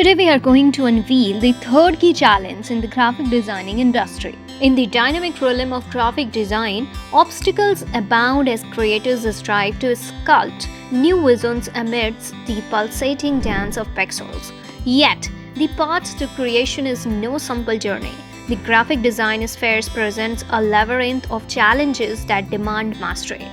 Today we are going to unveil the third key challenge in the graphic designing industry. In the dynamic realm of graphic design, obstacles abound as creators strive to sculpt new visions amidst the pulsating dance of pixels. Yet, the path to creation is no simple journey. The graphic design sphere presents a labyrinth of challenges that demand mastery.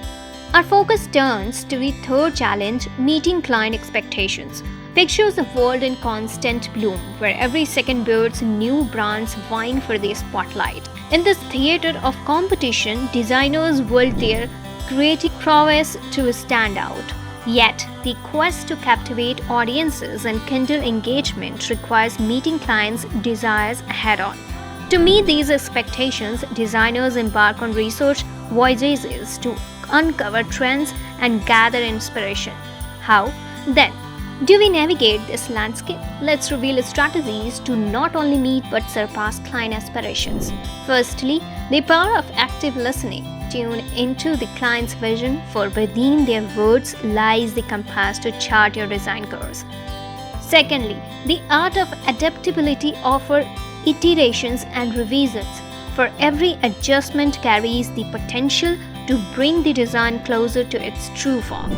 Our focus turns to the third challenge, meeting client expectations. Pictures a world in constant bloom, where every second builds new brands vying for the spotlight. In this theater of competition, designers wield their creative prowess to stand out. Yet, the quest to captivate audiences and kindle engagement requires meeting clients' desires head-on. To meet these expectations, designers embark on research voyages to uncover trends and gather inspiration. How? Then, do we navigate this landscape? Let's reveal strategies to not only meet but surpass client aspirations. Firstly, the power of active listening. Tune into the client's vision, for within their words lies the compass to chart your design course. Secondly, the art of adaptability. Offer iterations and revisions, for every adjustment carries the potential to bring the design closer to its true form.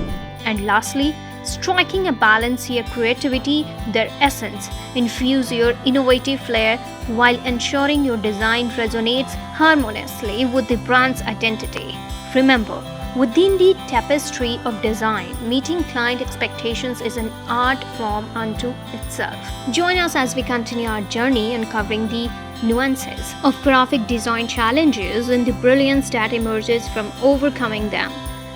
And lastly, striking a balance your creativity, their essence, infuse your innovative flair while ensuring your design resonates harmoniously with the brand's identity. Remember, within the tapestry of design, meeting client expectations is an art form unto itself. Join us as we continue our journey uncovering the nuances of graphic design challenges and the brilliance that emerges from overcoming them.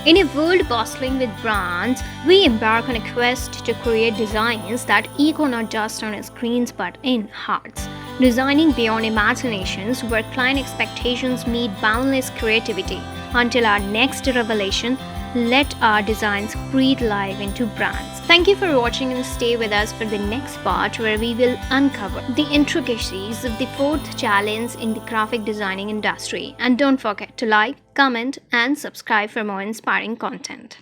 In a world bustling with brands, we embark on a quest to create designs that echo not just on screens but in hearts. Designing beyond imaginations, where client expectations meet boundless creativity. Until our next revelation, let our designs breathe life into brands. Thank you for watching and stay with us for the next part, where we will uncover the intricacies of the fourth challenge in the graphic designing industry. And don't forget to like, comment and subscribe for more inspiring content.